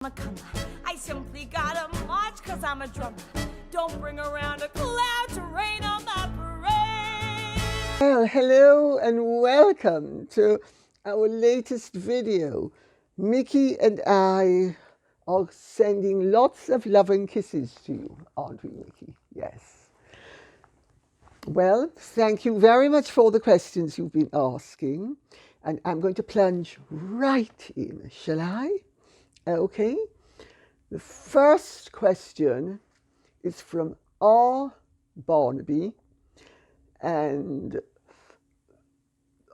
I simply gotta march cause I'm a drummer. Don't bring around a cloud to rain on my parade. Well, hello and welcome to our latest video. Mickey and I are sending lots of love and kisses to you, aren't we, Mickey? Yes. Well, thank you very much for the questions you've been asking. And I'm going to plunge right in, shall I? Okay. The first question is from R. Barnaby. And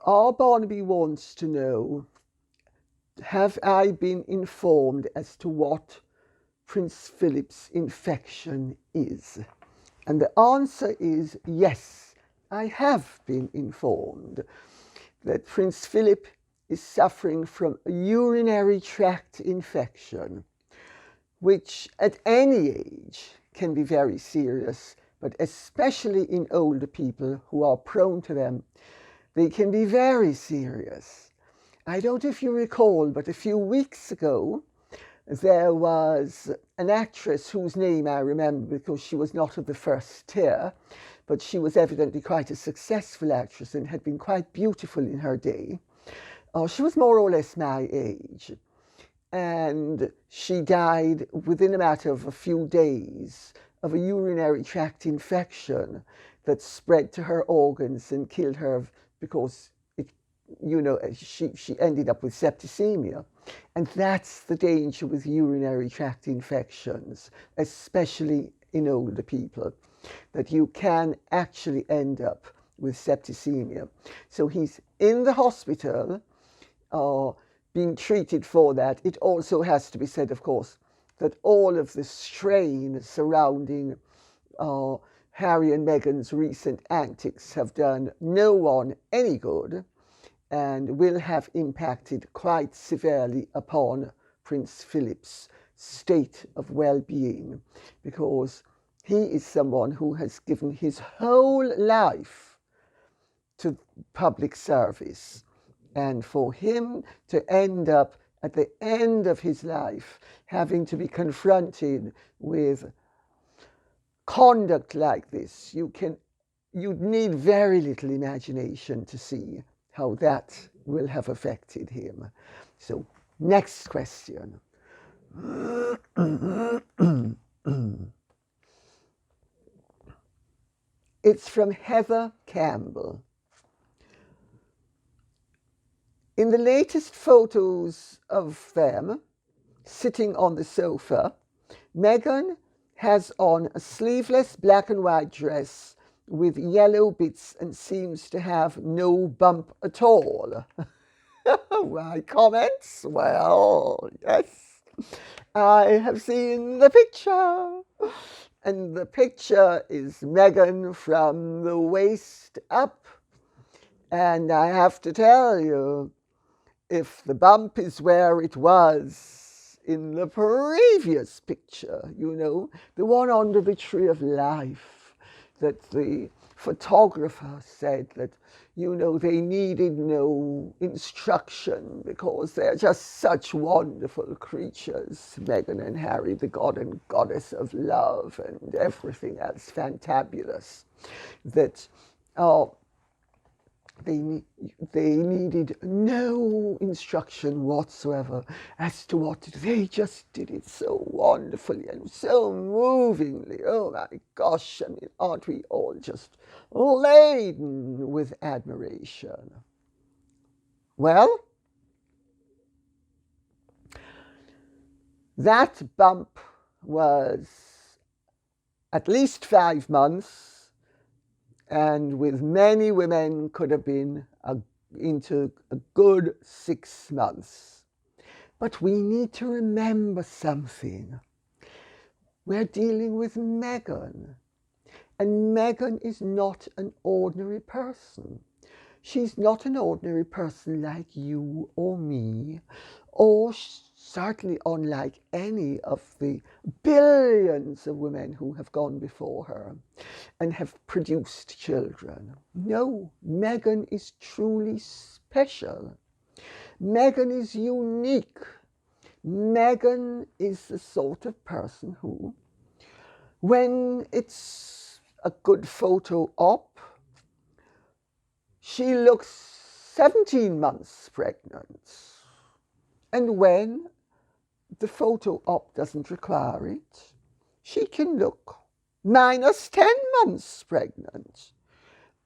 R. Barnaby wants to know, have I been informed as to what Prince Philip's infection is? And the answer is yes, I have been informed that Prince Philip is suffering from a urinary tract infection, which at any age can be very serious, but especially in older people who are prone to them, they can be very serious. I don't know if you recall, but a few weeks ago, there was an actress whose name I remember because she was not of the first tier, but she was evidently quite a successful actress and had been quite beautiful in her day. She was more or less my age. And she died within a matter of a few days of a urinary tract infection that spread to her organs and killed her because she ended up with septicemia. And that's the danger with urinary tract infections, especially in older people, that you can actually end up with septicemia. So he's in the hospital, being treated for that. It also has to be said, of course, that all of the strain surrounding Harry and Meghan's recent antics have done no one any good and will have impacted quite severely upon Prince Philip's state of well-being, because he is someone who has given his whole life to public service. And for him to end up at the end of his life having to be confronted with conduct like this, you'd need very little imagination to see how that will have affected him. So, next question. It's from Heather-Campbell. In the latest photos of them sitting on the sofa, Meghan has on a sleeveless black and white dress with yellow bits and seems to have no bump at all. My comments? Well, yes, I have seen the picture. And the picture is Meghan from the waist up. And I have to tell you, if the bump is where it was in the previous picture, the one under the tree of life, that the photographer said that, they needed no instruction because they're just such wonderful creatures, Meghan and Harry, the god and goddess of love and everything else fantabulous, that they needed no instruction whatsoever as to what to do. They just did it so wonderfully and so movingly. Oh my gosh, I mean, aren't we all just laden with admiration? Well, that bump was at least 5 months, and with many women could have been into a good 6 months. But we need to remember something. We're dealing with Meghan, and Meghan is not an ordinary person. She's not an ordinary person like you or me, or certainly unlike any of the billions of women who have gone before her and have produced children. No, Meghan is truly special. Meghan is unique. Meghan is the sort of person who, when it's a good photo op, she looks 17 months pregnant. And when the photo op doesn't require it, she can look minus 10 months pregnant,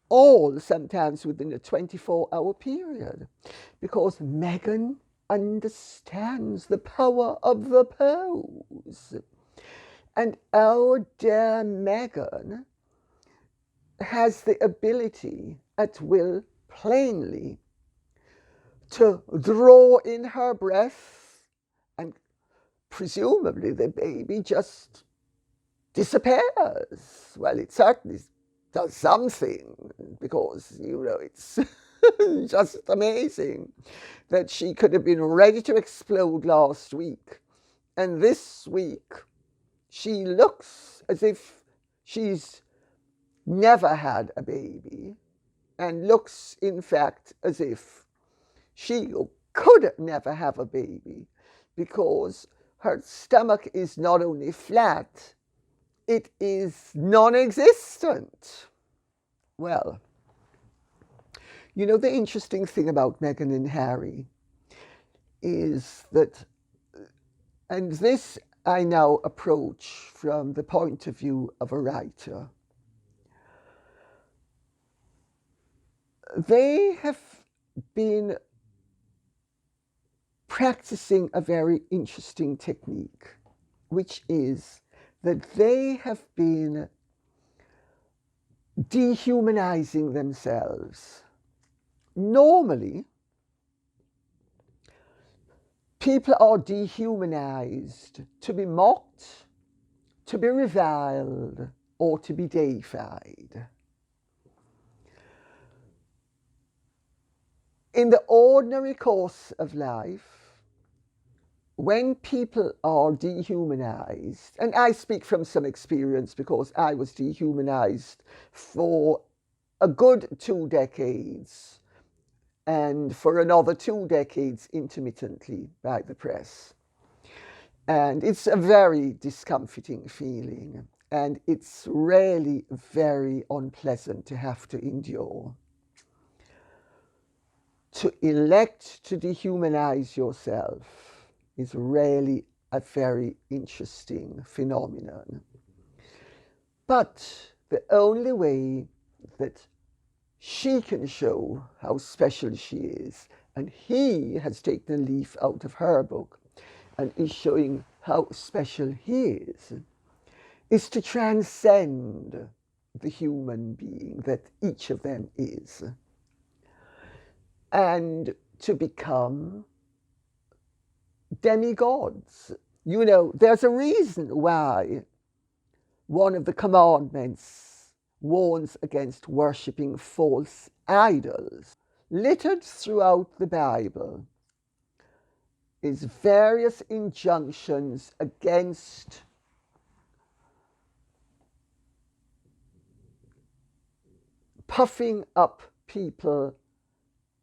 all sometimes within a 24-hour period, because Meghan understands the power of the pose. And our dear Meghan has the ability at will, plainly, to draw in her breath, and presumably the baby just disappears. Well, it certainly does something, because, it's just amazing that she could have been ready to explode last week, and this week she looks as if she's never had a baby, and looks, in fact, as if she could never have a baby, because her stomach is not only flat, it is non-existent. Well, the interesting thing about Meghan and Harry is that, and this I now approach from the point of view of a writer, they have been practicing a very interesting technique, which is that they have been dehumanizing themselves. Normally, people are dehumanized to be mocked, to be reviled, or to be deified. In the ordinary course of life, when people are dehumanized, and I speak from some experience because I was dehumanized for a good 2 decades, and for another 2 decades intermittently by the press. And it's a very discomforting feeling, and it's really very unpleasant to have to endure. To elect to dehumanize yourself is really a very interesting phenomenon. But the only way that she can show how special she is, and he has taken a leaf out of her book and is showing how special he is to transcend the human being that each of them is, and to become demigods. There's a reason why one of the commandments warns against worshipping false idols. Littered throughout the Bible is various injunctions against puffing up people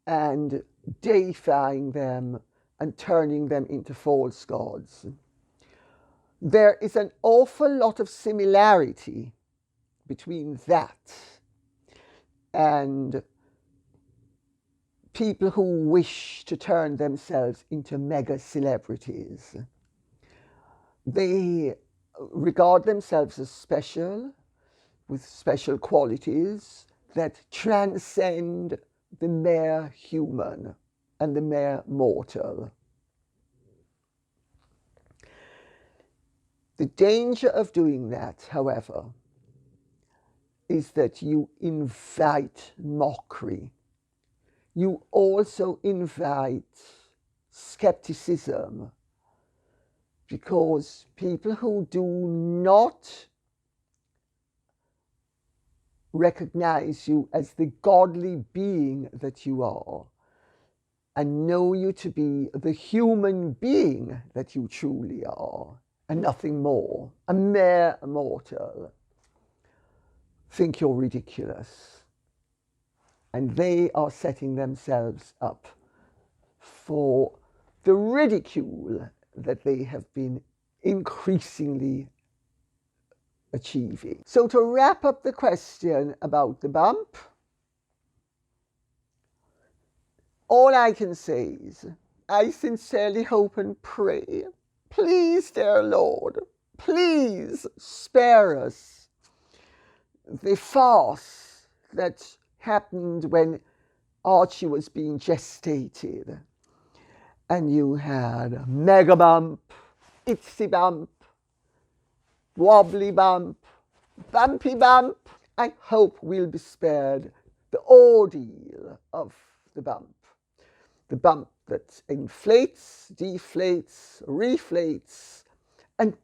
and deifying them and turning them into false gods. There is an awful lot of similarity between that and people who wish to turn themselves into mega celebrities. They regard themselves as special, with special qualities that transcend the mere human and the mere mortal. The danger of doing that, however, is that you invite mockery. You also invite skepticism, because people who do not recognize you as the godly being that you are, and know you to be the human being that you truly are, and nothing more, a mere mortal, think you're ridiculous. And they are setting themselves up for the ridicule that they have been increasingly achieving. So to wrap up the question about the bump, all I can say is I sincerely hope and pray, please, dear Lord, please spare us the farce that happened when Archie was being gestated. And you had mega bump, itsy bump, wobbly bump, bumpy bump. I hope we'll be spared the ordeal of the bump that inflates, deflates, reflates, and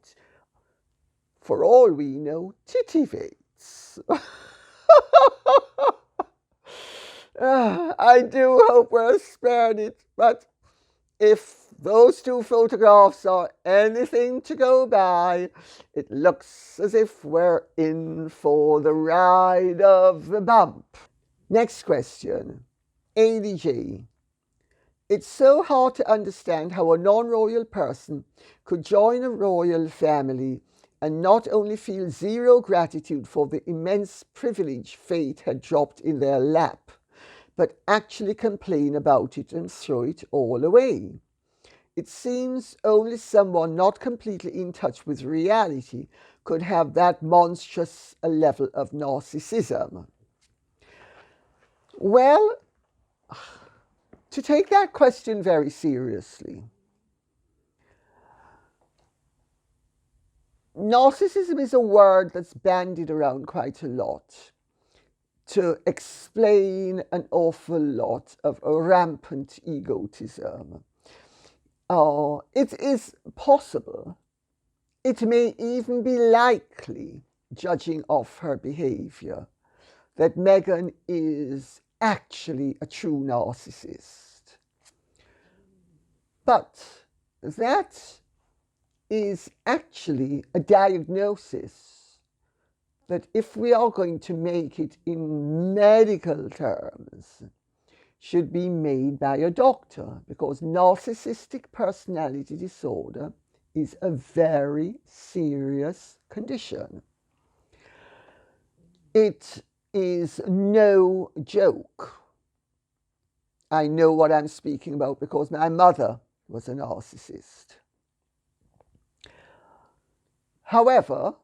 for all we know, titivates. I do hope we're spared it, but if those two photographs are anything to go by, it looks as if we're in for the ride of the bump. Next question, ADJ. It's so hard to understand how a non-royal person could join a royal family and not only feel zero gratitude for the immense privilege fate had dropped in their lap, but actually complain about it and throw it all away. It seems only someone not completely in touch with reality could have that monstrous a level of narcissism. Well, to take that question very seriously, narcissism is a word that's bandied around quite a lot to explain an awful lot of rampant egotism. It is possible, it may even be likely, judging off her behavior, that Meghan is actually a true narcissist. But that is actually a diagnosis that, if we are going to make it in medical terms, should be made by a doctor, because narcissistic personality disorder is a very serious condition. It is no joke. I know what I'm speaking about because my mother was a narcissist. However,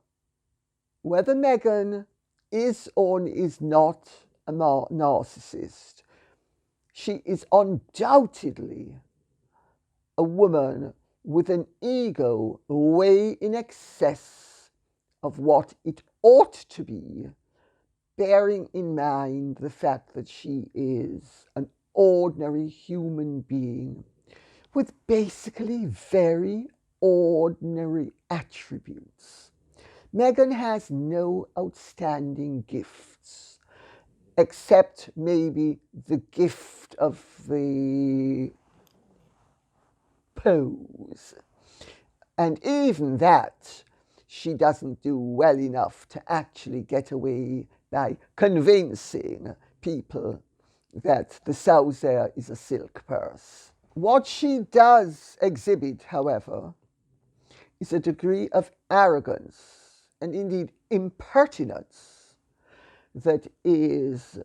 whether Meghan is or is not a narcissist, she is undoubtedly a woman with an ego way in excess of what it ought to be, bearing in mind the fact that she is an ordinary human being with basically very ordinary attributes. Meghan has no outstanding gifts, except maybe the gift of the pose. And even that, she doesn't do well enough to actually get away by convincing people that the South Air is a silk purse. What she does exhibit, however, is a degree of arrogance and indeed impertinence that is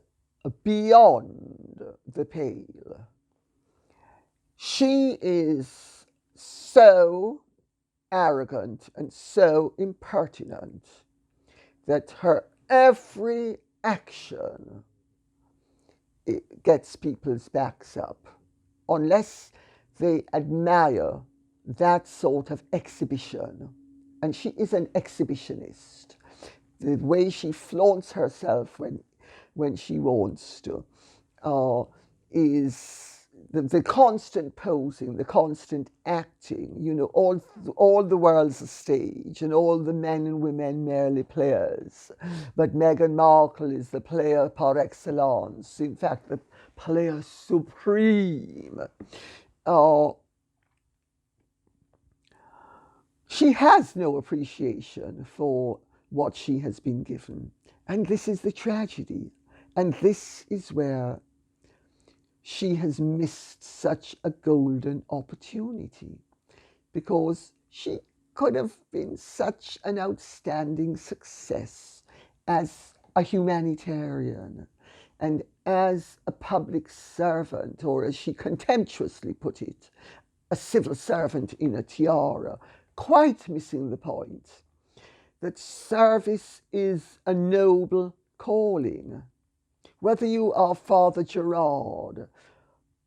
beyond the pale. She is so arrogant and so impertinent that her every action gets people's backs up, unless they admire that sort of exhibition. And she is an exhibitionist. The way she flaunts herself when she wants to is the constant posing, the constant acting. You know, all the world's a stage, and all the men and women merely players. But Meghan Markle is the player par excellence. In fact, the player supreme. She has no appreciation for what she has been given. And this is the tragedy. And this is where she has missed such a golden opportunity. because she could have been such an outstanding success as a humanitarian and as a public servant, or as she contemptuously put it, a civil servant in a tiara, quite missing the point that service is a noble calling. Whether you are Father Gerard,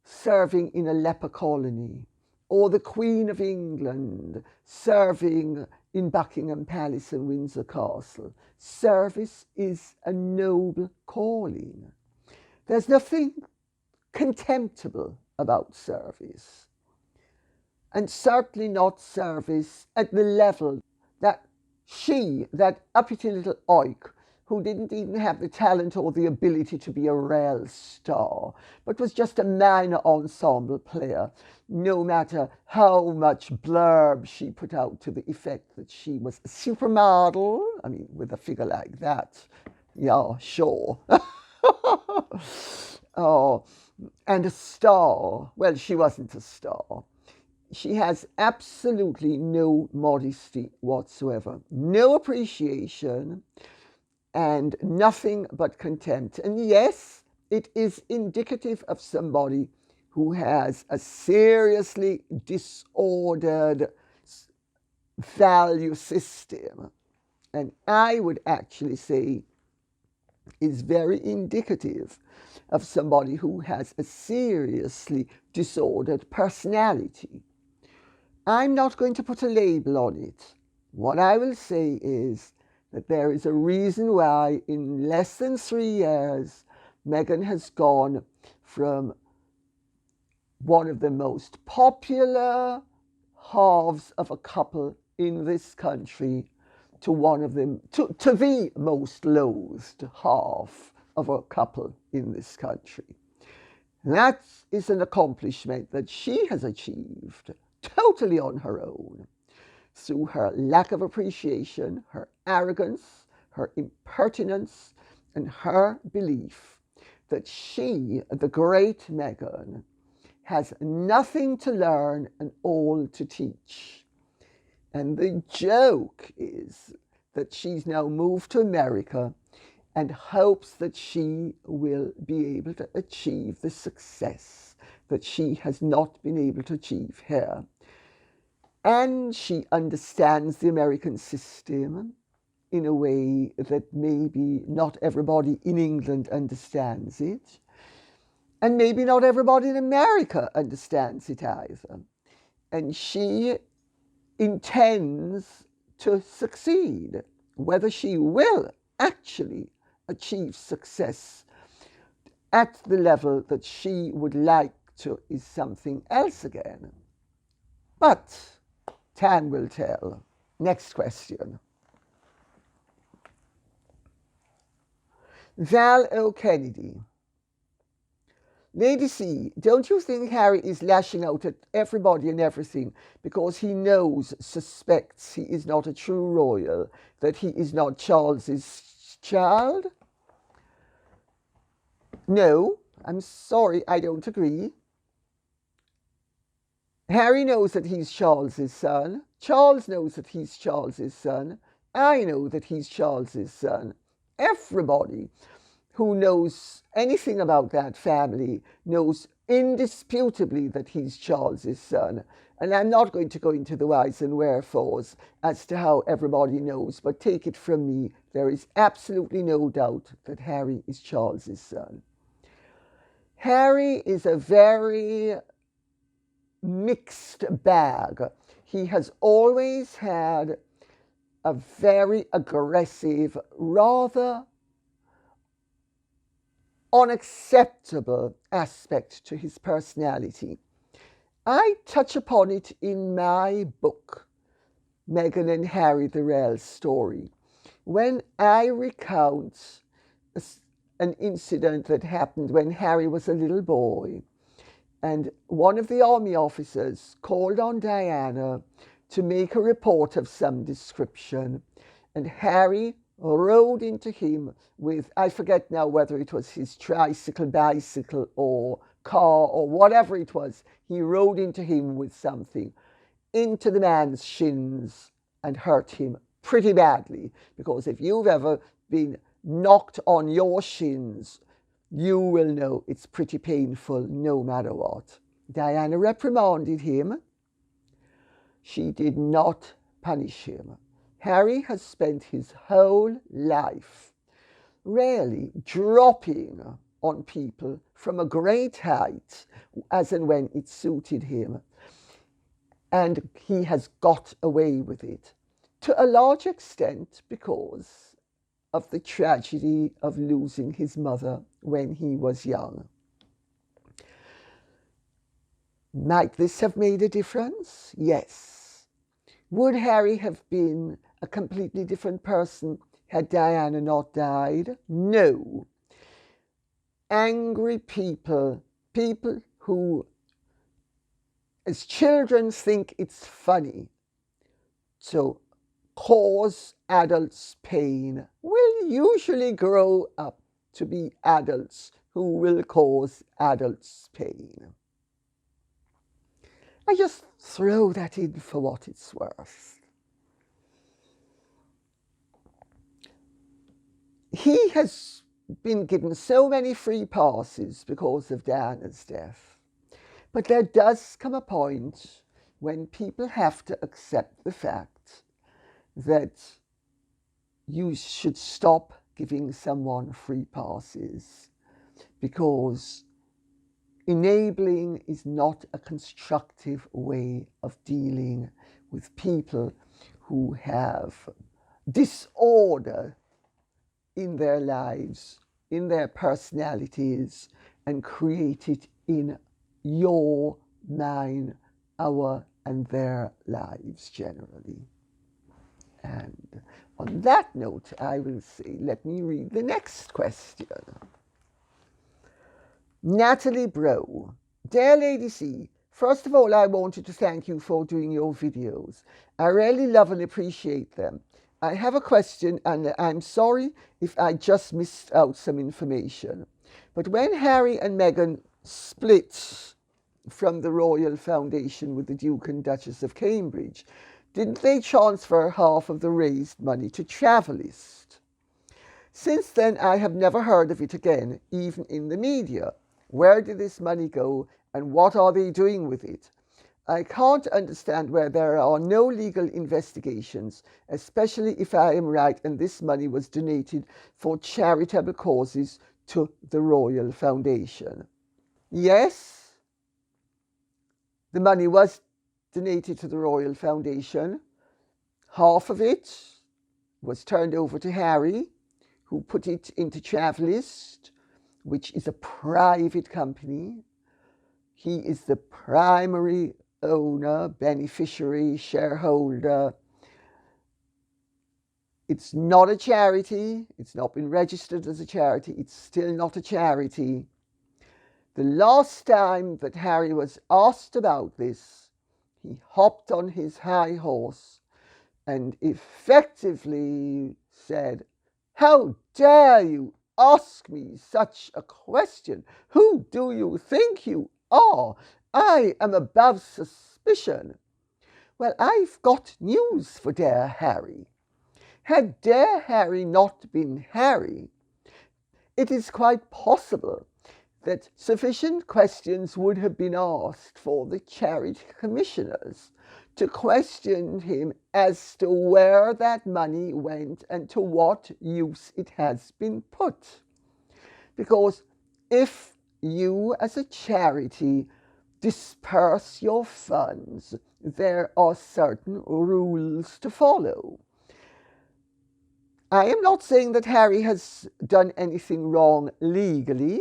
serving in a leper colony, or the Queen of England, serving in Buckingham Palace and Windsor Castle, service is a noble calling. There's nothing contemptible about service, and certainly not service at the level that she, that uppity little oik, who didn't even have the talent or the ability to be a real star, but was just a minor ensemble player, no matter how much blurb she put out to the effect that she was a supermodel. I mean, with a figure like that, yeah, sure. Oh, and a star. Well, she wasn't a star. She has absolutely no modesty whatsoever, no appreciation, and nothing but contempt. And yes, it is indicative of somebody who has a seriously disordered value system. And I would actually say is very indicative of somebody who has a seriously disordered personality. I'm not going to put a label on it. What I will say is that there is a reason why in less than 3 years, Meghan has gone from one of the most popular halves of a couple in this country to one of them, to the most loathed half of a couple in this country. That is an accomplishment that she has achieved totally on her own, through her lack of appreciation, her arrogance, her impertinence, and her belief that she, the great Meghan, has nothing to learn and all to teach. And the joke is that she's now moved to America and hopes that she will be able to achieve the success that she has not been able to achieve here. And she understands the American system in a way that maybe not everybody in England understands it. And maybe not everybody in America understands it either. And she intends to succeed. Whether she will actually achieve success at the level that she would like to is something else again. But time will tell. Next question. Val O. Kennedy. Lady C, don't you think Harry is lashing out at everybody and everything because he suspects he is not a true royal, that he is not Charles's child? No, I'm sorry, I don't agree. Harry knows that he's Charles's son. Charles knows that he's Charles's son. I know that he's Charles's son. Everybody who knows anything about that family knows indisputably that he's Charles's son. And I'm not going to go into the whys and wherefores as to how everybody knows, but take it from me, there is absolutely no doubt that Harry is Charles's son. Harry is a very mixed bag. He has always had a very aggressive, rather unacceptable aspect to his personality. I touch upon it in my book, Meghan and Harry, the Real Story, when I recount an incident that happened when Harry was a little boy. And one of the army officers called on Diana to make a report of some description. And Harry rode into him with, I forget now whether it was his tricycle, bicycle, or car, or whatever it was. He rode into him with something. into the man's shins and hurt him pretty badly, because if you've ever been knocked on your shins, you will know it's pretty painful no matter what. Diana reprimanded him. She did not punish him. Harry has spent his whole life rarely dropping on people from a great height as and when it suited him. And he has got away with it, to a large extent because of the tragedy of losing his mother when he was young. Might this have made a difference? Yes. Would Harry have been a completely different person had Diana not died? No. Angry people, people who as children think it's funny to cause adults pain, will usually grow up to be adults who will cause adults pain. I just throw that in for what it's worth. He has been given so many free passes because of Diana's death. But there does come a point when people have to accept the fact that you should stop giving someone free passes, because enabling is not a constructive way of dealing with people who have disorder in their lives, in their personalities, and create it in your, mine, our, and their lives generally. And on that note, I will say, let me read the next question. Natalie Bro. Dear Lady C, first of all, I wanted to thank you for doing your videos. I really love and appreciate them. I have a question, and I'm sorry if I just missed out some information. But when Harry and Meghan split from the Royal Foundation with the Duke and Duchess of Cambridge, didn't they transfer half of the raised money to Travelist? Since then, I have never heard of it again, even in the media. Where did this money go, and what are they doing with it? I can't understand where there are no legal investigations, especially if I am right and this money was donated for charitable causes to the Royal Foundation. Yes, the money was donated to the Royal Foundation. Half of it was turned over to Harry, who put it into Travelist, which is a private company. He is the primary owner, beneficiary, shareholder. It's not a charity. It's not been registered as a charity. It's still not a charity. The last time that Harry was asked about this, he hopped on his high horse and effectively said, "How dare you ask me such a question? Who do you think you are? I am above suspicion." Well, I've got news for dear Harry. Had dear Harry not been Harry, it is quite possible that sufficient questions would have been asked for the charity commissioners to question him as to where that money went and to what use it has been put. Because if you as a charity disperse your funds, there are certain rules to follow. I am not saying that Harry has done anything wrong legally.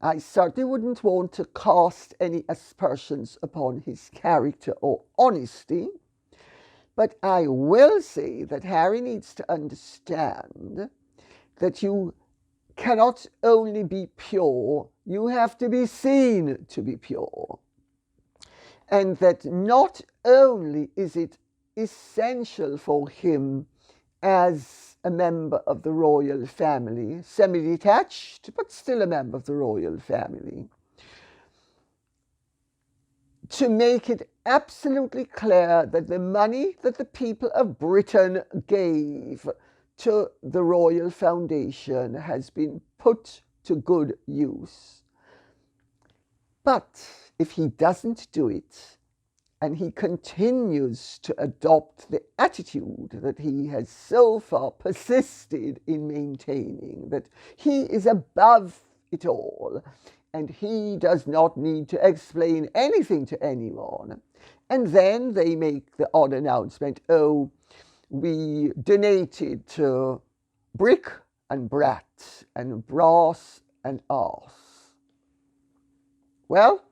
I certainly wouldn't want to cast any aspersions upon his character or honesty, but I will say that Harry needs to understand that you cannot only be pure, you have to be seen to be pure. And that not only is it essential for him as a member of the royal family, semi-detached, but still a member of the royal family, to make it absolutely clear that the money that the people of Britain gave to the Royal Foundation has been put to good use. But if he doesn't do it, and he continues to adopt the attitude that he has so far persisted in maintaining, that he is above it all, and he does not need to explain anything to anyone. And then they make the odd announcement, oh, we donated to brick and brat and brass and arse. Well,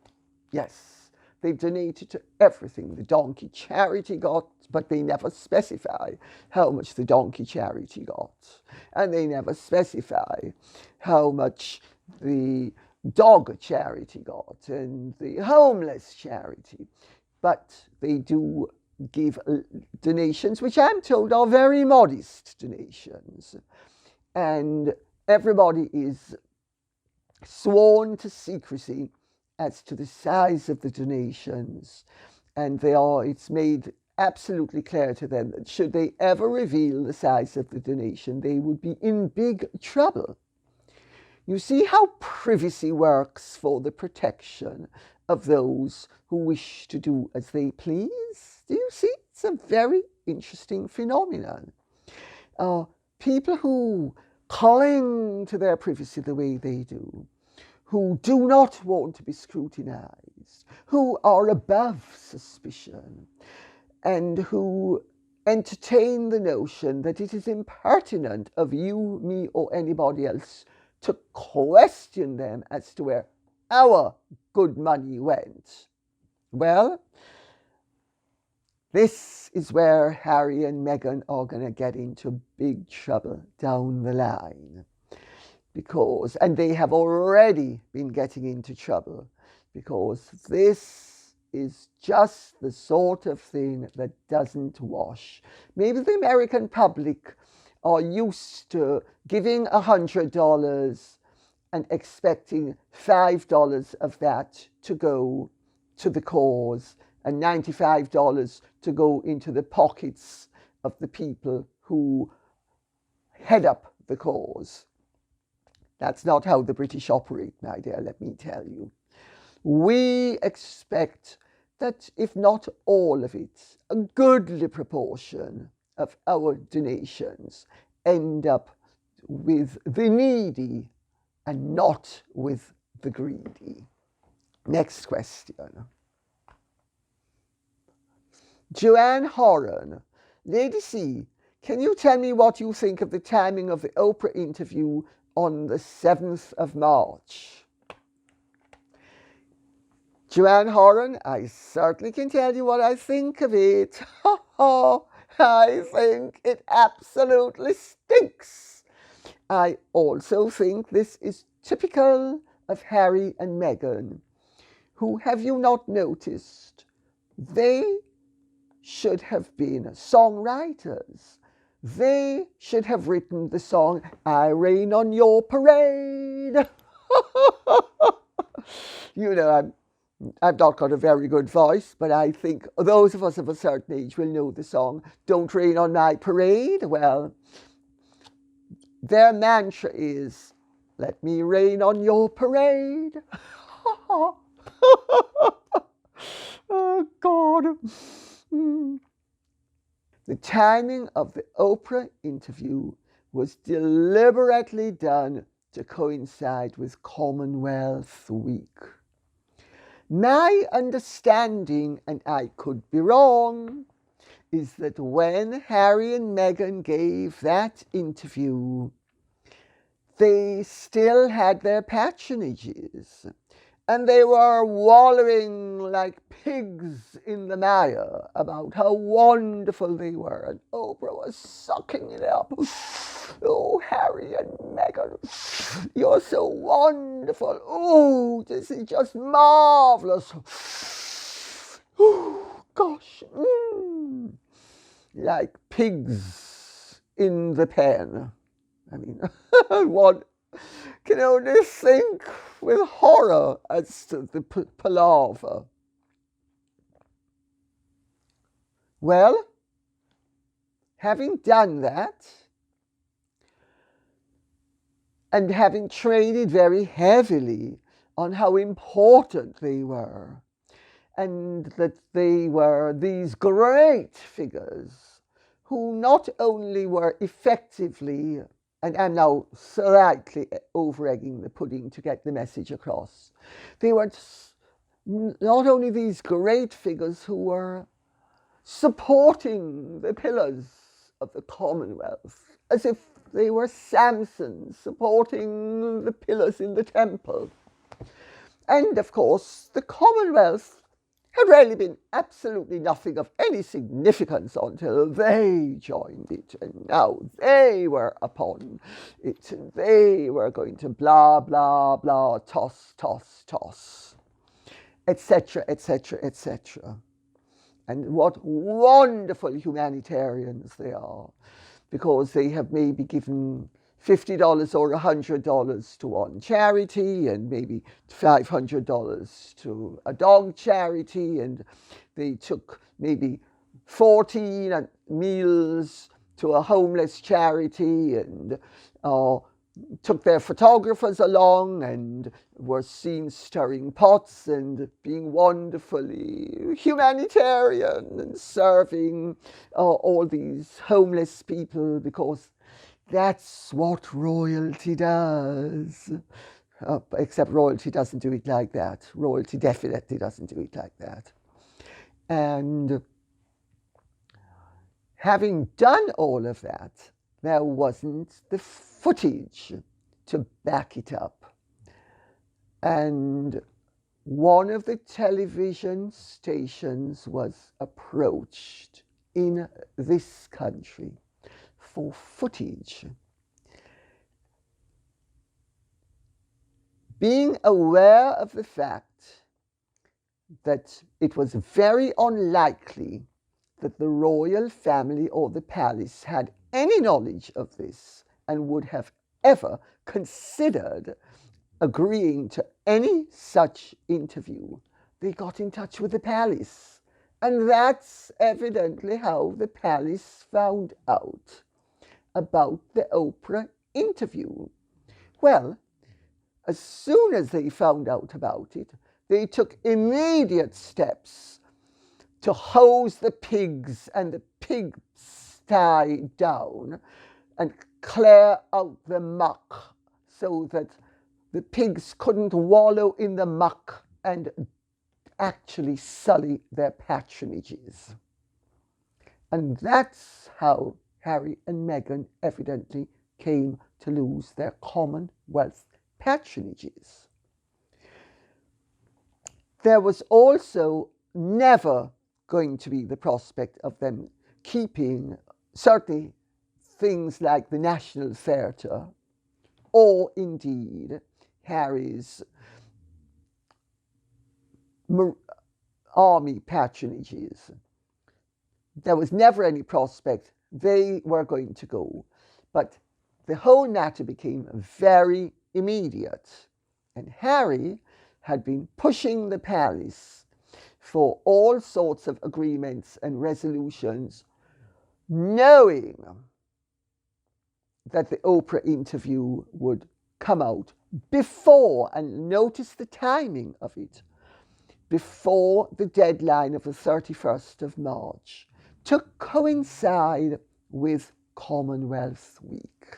yes. They've donated to everything the donkey charity got, but they never specify how much the donkey charity got. And they never specify how much the dog charity got and the homeless charity. But they do give donations, which I'm told are very modest donations. And everybody is sworn to secrecy as to the size of the donations, and it's made absolutely clear to them that should they ever reveal the size of the donation, they would be in big trouble. You see how privacy works for the protection of those who wish to do as they please? Do you see? It's a very interesting phenomenon. People who cling to their privacy the way they do, who do not want to be scrutinized, who are above suspicion, and who entertain the notion that it is impertinent of you, me, or anybody else to question them as to where our good money went. Well, this is where Harry and Meghan are going to get into big trouble down the line. And they have already been getting into trouble, because this is just the sort of thing that doesn't wash. Maybe the American public are used to giving $100 and expecting $5 of that to go to the cause, and $95 to go into the pockets of the people who head up the cause. That's not how the British operate, my dear, let me tell you. We expect that, if not all of it, a goodly proportion of our donations end up with the needy and not with the greedy. Next question. Joanne Horan. Lady C, can you tell me what you think of the timing of the Oprah interview on the 7th of March? Joanne Horan, I certainly can tell you what I think of it. I think it absolutely stinks. I also think this is typical of Harry and Meghan, who, have you not noticed, they should have been songwriters. They should have written the song, I Rain on Your Parade. You know, I've not got a very good voice, but I think those of us of a certain age will know the song, Don't Rain on My Parade. Well, their mantra is, let me rain on your parade. Oh, God. The timing of the Oprah interview was deliberately done to coincide with Commonwealth Week. My understanding, and I could be wrong, is that when Harry and Meghan gave that interview, they still had their patronages, and they were wallowing like pigs in the mire about how wonderful they were, and Oprah was sucking it up. Oh, Harry and Meghan, you're so wonderful. Oh, this is just marvelous. Oh, gosh. Like pigs in the pen. I mean, one can only think with horror as to the palaver. Well, having done that, and having traded very heavily on how important they were, and that they were these great figures who not only were effectively, and I'm now slightly over-egging the pudding to get the message across, they were not only these great figures who were supporting the pillars of the Commonwealth, as if they were Samson supporting the pillars in the temple. And of course, the Commonwealth had really been absolutely nothing of any significance until they joined it, and now they were upon it, and they were going to blah, blah, blah, toss, toss, toss, etc., etc., etc. And what wonderful humanitarians they are, because they have maybe given $50 or $100 to one charity, and maybe $500 to a dog charity, and they took maybe 14 meals to a homeless charity, and took their photographers along and were seen stirring pots and being wonderfully humanitarian and serving all these homeless people, because that's what royalty does. Except royalty doesn't do it like that. Royalty definitely doesn't do it like that. And having done all of that, there wasn't the footage to back it up. And one of the television stations was approached in this country for footage. Being aware of the fact that it was very unlikely that the royal family or the palace had any knowledge of this and would have ever considered agreeing to any such interview, they got in touch with the palace. And that's evidently how the palace found out about the Oprah interview. Well, as soon as they found out about it, they took immediate steps to hose the pigs and the pigsty down and clear out the muck so that the pigs couldn't wallow in the muck and actually sully their patronages. And that's how Harry and Meghan evidently came to lose their Commonwealth patronages. There was also never going to be the prospect of them keeping certainly things like the National Theatre, or indeed Harry's army patronages. There was never any prospect they were going to go, but the whole matter became very immediate, and Harry had been pushing the palace for all sorts of agreements and resolutions, knowing that the Oprah interview would come out before, and notice the timing of it, before the deadline of the 31st of March, to coincide with Commonwealth Week.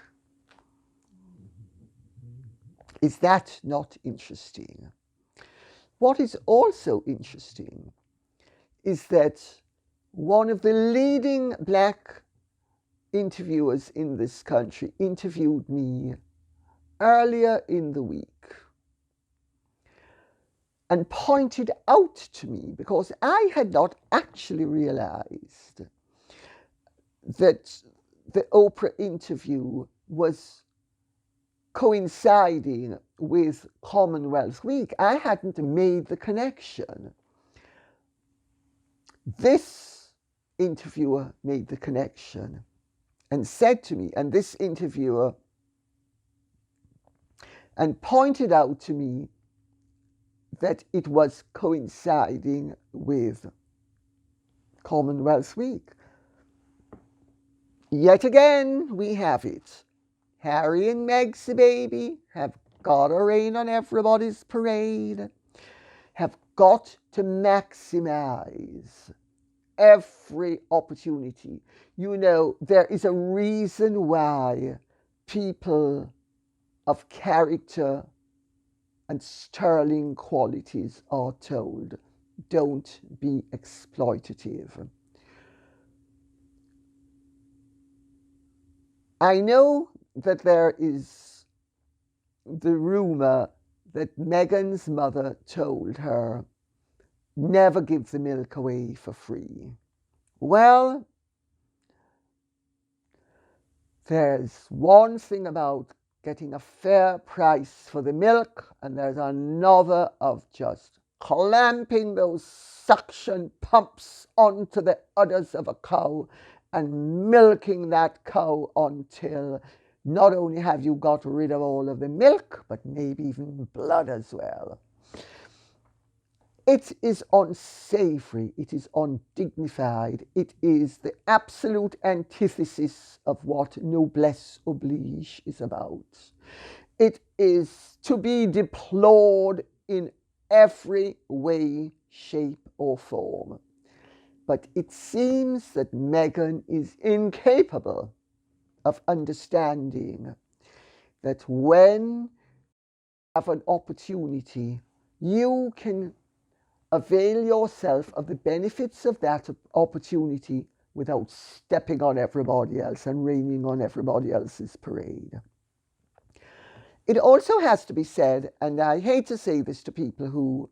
Is that not interesting? What is also interesting is that one of the leading black interviewers in this country interviewed me earlier in the week and pointed out to me, because I had not actually realized that the Oprah interview was coinciding with Commonwealth Week. I hadn't made the connection. This interviewer made the connection and said to me, and this interviewer, and pointed out to me that it was coinciding with Commonwealth Week. Yet again, we have it. Harry and Meg's baby have got to rain on everybody's parade, have got to maximize every opportunity. You know, there is a reason why people of character and sterling qualities are told, don't be exploitative. I know that there is the rumor that Meghan's mother told her, never give the milk away for free. Well, there's one thing about getting a fair price for the milk, and there's another of just clamping those suction pumps onto the udders of a cow and milking that cow until not only have you got rid of all of the milk, but maybe even blood as well. It is unsavory, it is undignified, it is the absolute antithesis of what noblesse oblige is about. It is to be deplored in every way, shape, or form. But it seems that Meghan is incapable of understanding that when you have an opportunity, you can avail yourself of the benefits of that opportunity without stepping on everybody else and raining on everybody else's parade. It also has to be said, and I hate to say this to people who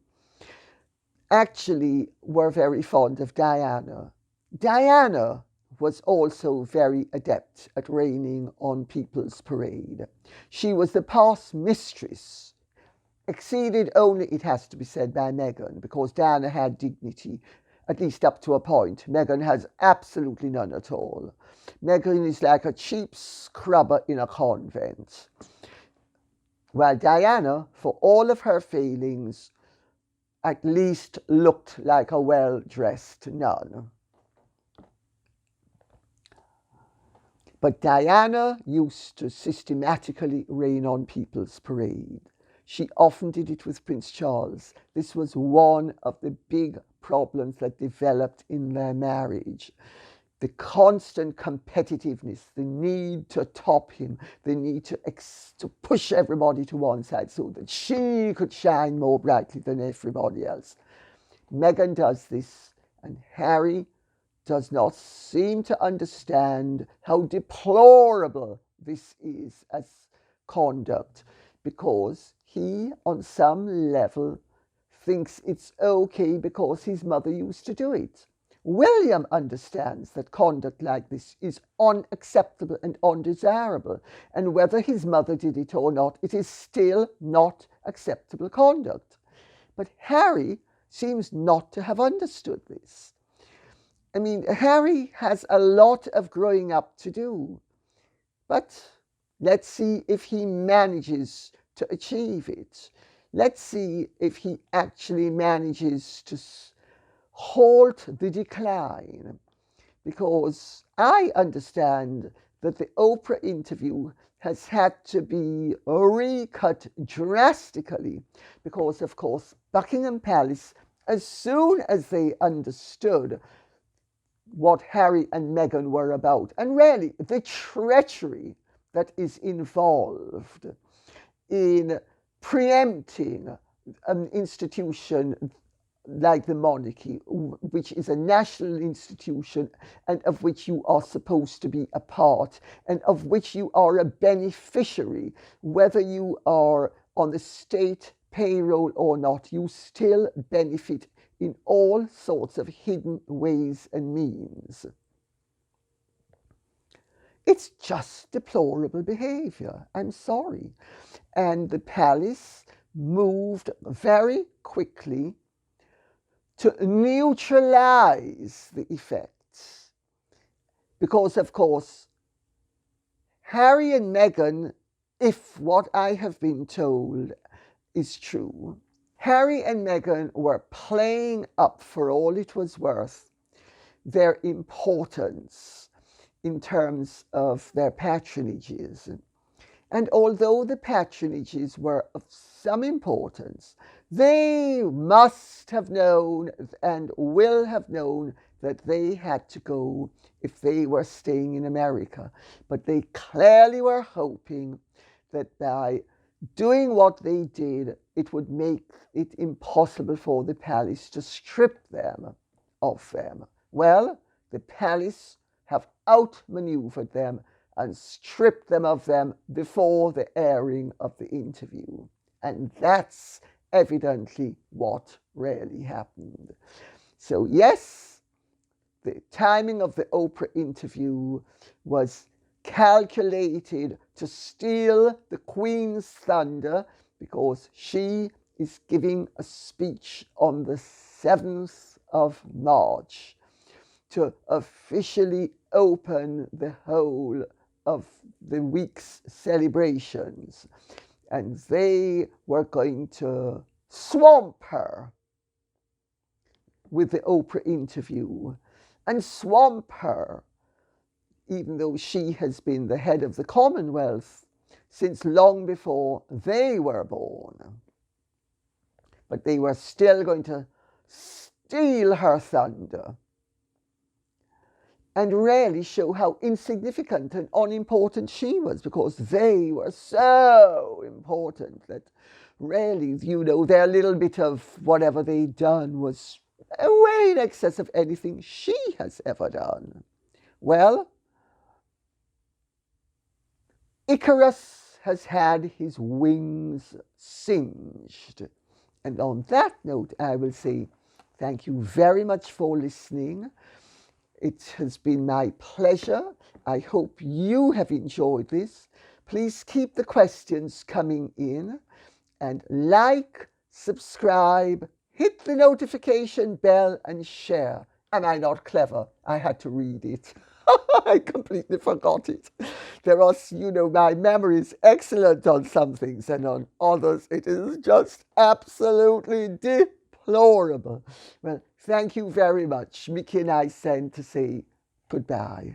actually were very fond of Diana. Diana was also very adept at raining on people's parade. She was the past mistress, exceeded only, it has to be said, by Meghan, because Diana had dignity, at least up to a point. Meghan has absolutely none at all. Meghan is like a cheap scrubber in a convent. While Diana, for all of her failings, at least looked like a well-dressed nun. But Diana used to systematically rain on people's parade. She often did it with Prince Charles. This was one of the big problems that developed in their marriage. The constant competitiveness, the need to top him, the need to push everybody to one side so that she could shine more brightly than everybody else. Meghan does this, and Harry does not seem to understand how deplorable this is as conduct, because he, on some level, thinks it's okay because his mother used to do it. William understands that conduct like this is unacceptable and undesirable, and whether his mother did it or not, it is still not acceptable conduct. But Harry seems not to have understood this. I mean, Harry has a lot of growing up to do, but let's see if he manages to achieve it. Let's see if he actually manages to halt the decline, because I understand that the Oprah interview has had to be recut drastically because, of course, Buckingham Palace, as soon as they understood what Harry and Meghan were about, and really the treachery that is involved in preempting an institution like the monarchy, which is a national institution and of which you are supposed to be a part and of which you are a beneficiary, whether you are on the state payroll or not, you still benefit in all sorts of hidden ways and means. It's just deplorable behavior. I'm sorry. And the palace moved very quickly to neutralize the effects. Because, of course, Harry and Meghan, if what I have been told is true, Harry and Meghan were playing up for all it was worth their importance in terms of their patronages. And although the patronages were of some importance, they must have known and will have known that they had to go if they were staying in America. But they clearly were hoping that by doing what they did, it would make it impossible for the palace to strip them of them. Well, the palace have outmaneuvered them and stripped them of them before the airing of the interview. And that's evidently what really happened. So yes, the timing of the Oprah interview was calculated to steal the Queen's thunder, because she is giving a speech on the 7th of March to officially open the whole of the week's celebrations. And they were going to swamp her with the Oprah interview, and swamp her, even though she has been the head of the Commonwealth since long before they were born. But they were still going to steal her thunder and really show how insignificant and unimportant she was, because they were so important that really, their little bit of whatever they'd done was way in excess of anything she has ever done. Well, Icarus has had his wings singed. And on that note, I will say thank you very much for listening. It has been my pleasure. I hope you have enjoyed this. Please keep the questions coming in, and like, subscribe, hit the notification bell, and share. Am I not clever? I had to read it. I completely forgot it. There are, my memory is excellent on some things, and on others it is just absolutely deplorable. Well, thank you very much. Mickey and I send to say goodbye.